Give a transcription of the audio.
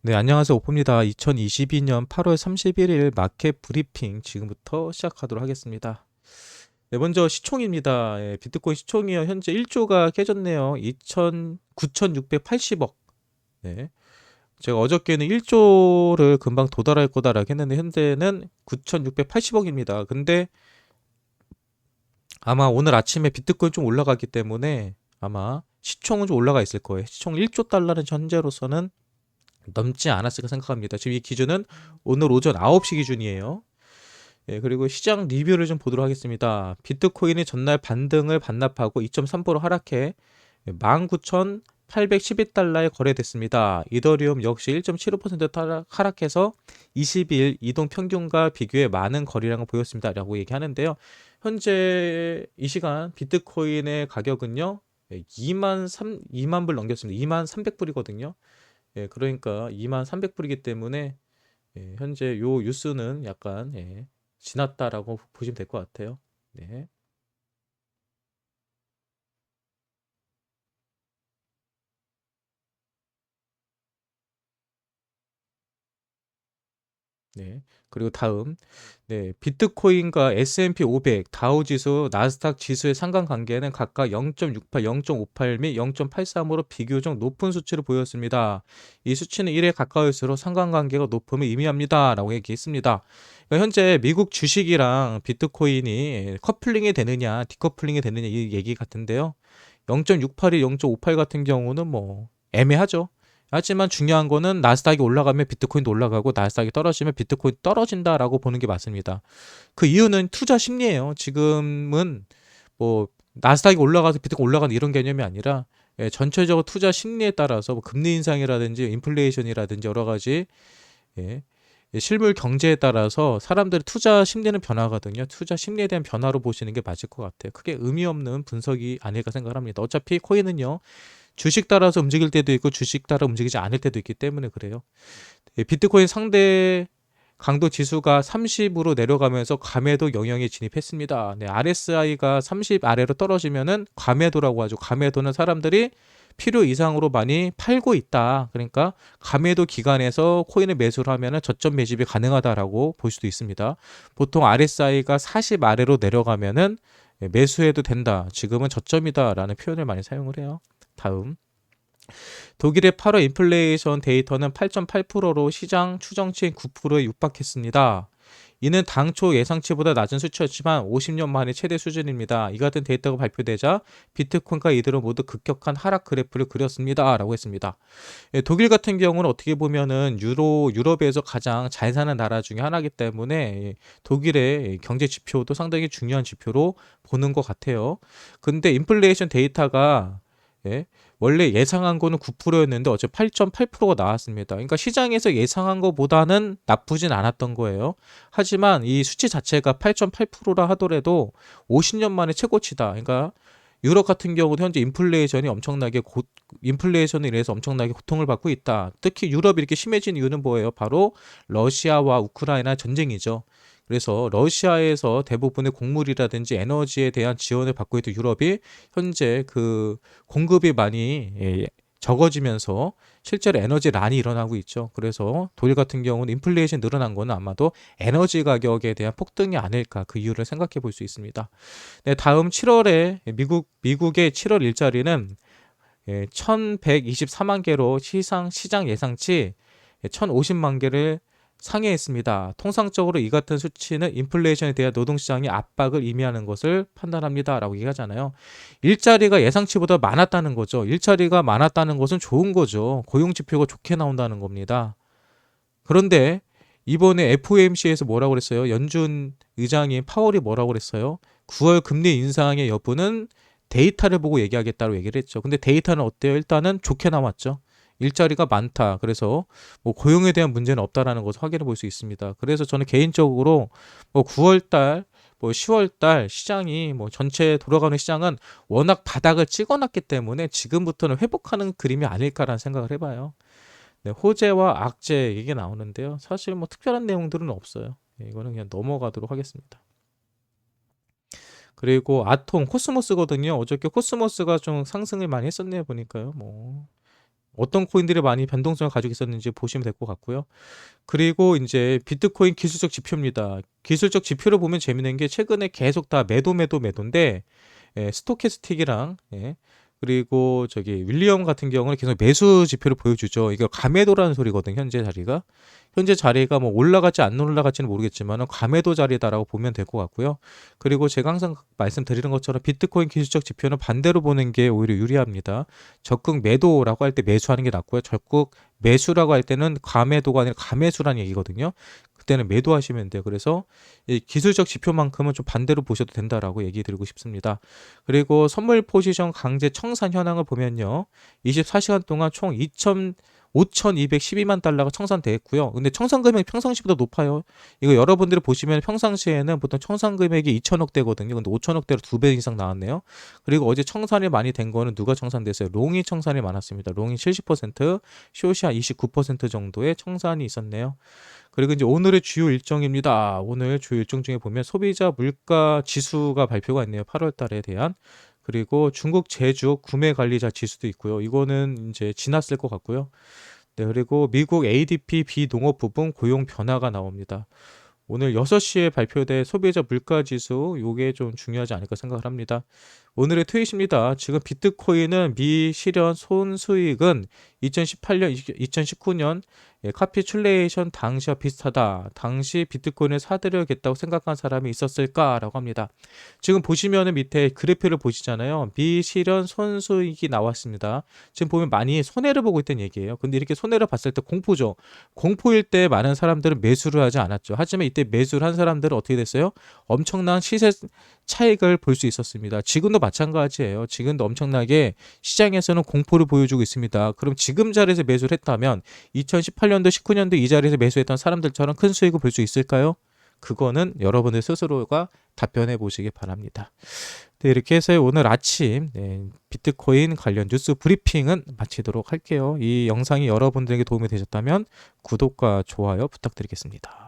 네, 안녕하세요. 오프입니다. 2022년 8월 31일 마켓 브리핑 지금부터 시작하도록 하겠습니다. 네, 먼저 시총입니다. 예, 비트코인 시총이요. 현재 1조가 깨졌네요. 9,680억. 네. 제가 어저께는 1조를 금방 도달할 거다라고 했는데 현재는 9,680억입니다. 근데 아마 오늘 아침에 비트코인 좀 올라갔기 때문에 아마 시총은 좀 올라가 있을 거예요. 시총 1조 달러는 현재로서는 넘지 않았을까 생각합니다. 지금 이 기준은 오늘 오전 9시 기준이에요. 예, 그리고 시장 리뷰를 좀 보도록 하겠습니다. 비트코인이 전날 반등을 반납하고 2.3% 하락해 19,811달러에 거래됐습니다. 이더리움 역시 1.75% 하락해서 20일 이동 평균과 비교해 많은 거래량을 보였습니다. 라고 얘기하는데요. 현재 이 시간 비트코인의 가격은요. 2만 불 넘겼습니다. 2만 300불이거든요. 예, 그러니까 2만 300불이기 때문에 현재 요 뉴스는 약간 지났다라고 보시면 될 것 같아요. 네. 네. 그리고 다음. 네. 비트코인과 S&P 500, 다우지수, 나스닥 지수의 상관관계는 각각 0.68, 0.58 및 0.83으로 비교적 높은 수치를 보였습니다. 이 수치는 1에 가까울수록 상관관계가 높음을 의미합니다. 라고 얘기했습니다. 그러니까 현재 미국 주식이랑 비트코인이 커플링이 되느냐, 디커플링이 되느냐 이 얘기 같은데요. 0.68이 0.58 같은 경우는 뭐 애매하죠. 하지만 중요한 거는 나스닥이 올라가면 비트코인도 올라가고 나스닥이 떨어지면 비트코인 떨어진다라고 보는 게 맞습니다. 그 이유는 투자 심리예요. 지금은 뭐 나스닥이 올라가서 비트코인 올라가는 이런 개념이 아니라 전체적으로 투자 심리에 따라서 뭐 금리 인상이라든지 인플레이션이라든지 여러 가지 예, 실물 경제에 따라서 사람들의 투자 심리는 변하거든요. 투자 심리에 대한 변화로 보시는 게 맞을 것 같아요. 크게 의미 없는 분석이 아닐까 생각합니다. 어차피 코인은요. 주식 따라서 움직일 때도 있고 주식 따라 움직이지 않을 때도 있기 때문에 그래요. 비트코인 상대 강도 지수가 30으로 내려가면서 과매도 영역에 진입했습니다. 네, RSI가 30 아래로 떨어지면은 과매도라고 하죠. 과매도는 사람들이 필요 이상으로 많이 팔고 있다. 그러니까 과매도 기간에서 코인을 매수를 하면은 저점 매집이 가능하다라고 볼 수도 있습니다. 보통 RSI가 40 아래로 내려가면은 매수해도 된다. 지금은 저점이다라는 표현을 많이 사용을 해요. 다음. 독일의 8월 인플레이션 데이터는 8.8%로 시장 추정치인 9%에 육박했습니다. 이는 당초 예상치보다 낮은 수치였지만 50년 만에 최대 수준입니다. 이 같은 데이터가 발표되자 비트코인과 이들은 모두 급격한 하락 그래프를 그렸습니다. 라고 했습니다. 독일 같은 경우는 어떻게 보면은 유럽에서 가장 잘 사는 나라 중에 하나이기 때문에 독일의 경제 지표도 상당히 중요한 지표로 보는 것 같아요. 근데 인플레이션 데이터가 예, 원래 예상한 거는 9%였는데 어제 8.8%가 나왔습니다. 그러니까 시장에서 예상한 것보다는 나쁘진 않았던 거예요. 하지만 이 수치 자체가 8.8%라 하더라도 50년 만에 최고치다. 그러니까 유럽 같은 경우도 현재 인플레이션에 의해서 엄청나게 고통을 받고 있다. 특히 유럽이 이렇게 심해진 이유는 뭐예요? 바로 러시아와 우크라이나 전쟁이죠. 그래서 러시아에서 대부분의 곡물이라든지 에너지에 대한 지원을 받고 있던 유럽이 현재 그 공급이 많이 적어지면서 실제로 에너지 란이 일어나고 있죠. 그래서 독일 같은 경우는 인플레이션 늘어난 거는 아마도 에너지 가격에 대한 폭등이 아닐까 그 이유를 생각해 볼 수 있습니다. 네, 다음 7월에 미국의 7월 일자리는 1,124만 개로 시장 예상치 1,050만 개를 상회했습니다. 통상적으로 이 같은 수치는 인플레이션에 대한 노동시장의 압박을 의미하는 것을 판단합니다. 라고 얘기하잖아요. 일자리가 예상치보다 많았다는 거죠. 일자리가 많았다는 것은 좋은 거죠. 고용지표가 좋게 나온다는 겁니다. 그런데 이번에 FOMC에서 뭐라고 그랬어요? 연준 의장인 파월이 뭐라고 그랬어요? 9월 금리 인상의 여부는 데이터를 보고 얘기하겠다고 얘기를 했죠. 근데 데이터는 어때요? 일단은 좋게 나왔죠. 일자리가 많다. 그래서 뭐 고용에 대한 문제는 없다라는 것을 확인해 볼 수 있습니다. 그래서 저는 개인적으로 뭐 9월 달, 뭐 10월 달 시장이 뭐 전체 돌아가는 시장은 워낙 바닥을 찍어놨기 때문에 지금부터는 회복하는 그림이 아닐까라는 생각을 해봐요. 네, 호재와 악재 이게 나오는데요. 사실 뭐 특별한 내용들은 없어요. 이거는 그냥 넘어가도록 하겠습니다. 그리고 아톰 코스모스거든요. 어저께 코스모스가 좀 상승을 많이 했었네요. 보니까요. 뭐 어떤 코인들이 많이 변동성을 가지고 있었는지 보시면 될 것 같고요. 그리고 이제 비트코인 기술적 지표입니다. 기술적 지표를 보면 재밌는 게 최근에 계속 다 매도인데 스토캐스틱이랑 그리고 저기 윌리엄 같은 경우는 계속 매수 지표를 보여주죠. 이거 가매도라는 소리거든. 현재 자리가 뭐 올라갈지 안 올라갈지는 모르겠지만 가매도 자리다라고 보면 될 것 같고요. 그리고 제가 항상 말씀드리는 것처럼 비트코인 기술적 지표는 반대로 보는 게 오히려 유리합니다. 적극 매도라고 할 때 매수하는 게 낫고요. 적극 매수라고 할 때는 과매도가 아니라 가매수라는 얘기거든요. 그때는 매도하시면 돼요. 그래서 이 기술적 지표만큼은 좀 반대로 보셔도 된다라고 얘기 드리고 싶습니다. 그리고 선물 포지션 강제 청산 현황을 보면요. 24시간 동안 총 5,212만 달러가 청산됐고요. 근데 청산 금액이 평상시보다 높아요. 이거 여러분들이 보시면 평상시에는 보통 청산 금액이 2천억대거든요. 근데 5천억대로 2배 이상 나왔네요. 그리고 어제 청산이 많이 된 거는 누가 청산됐어요? 롱이 청산이 많았습니다. 롱이 70%, 숏이 29% 정도의 청산이 있었네요. 그리고 이제 오늘의 주요 일정입니다. 오늘 주요 일정 중에 보면 소비자 물가 지수가 발표가 있네요. 8월 달에 대한. 그리고 중국 제주 구매 관리자 지수도 있고요. 이거는 이제 지났을 것 같고요. 네, 그리고 미국 ADP 비농업 부분 고용 변화가 나옵니다. 오늘 6시에 발표될 소비자 물가 지수, 요게 좀 중요하지 않을까 생각을 합니다. 오늘의 트윗입니다. 지금 비트코인은 미실현 손수익은 2018년, 2019년 카피출레이션 당시와 비슷하다. 당시 비트코인을 사들여야겠다고 생각한 사람이 있었을까라고 합니다. 지금 보시면은 밑에 그래프를 보시잖아요. 미실현 손수익이 나왔습니다. 지금 보면 많이 손해를 보고 있다는 얘기예요. 근데 이렇게 손해를 봤을 때 공포죠. 공포일 때 많은 사람들은 매수를 하지 않았죠. 하지만 이때 매수를 한 사람들은 어떻게 됐어요? 엄청난 시세 차익을 볼 수 있었습니다. 지금도 마찬가지예요. 지금도 엄청나게 시장에서는 공포를 보여주고 있습니다. 그럼 지금 자리에서 매수를 했다면 2018년도, 19년도 이 자리에서 매수했던 사람들처럼 큰 수익을 볼 수 있을까요? 그거는 여러분들 스스로가 답변해 보시기 바랍니다. 네, 이렇게 해서 오늘 아침 비트코인 관련 뉴스 브리핑은 마치도록 할게요. 이 영상이 여러분들에게 도움이 되셨다면 구독과 좋아요 부탁드리겠습니다.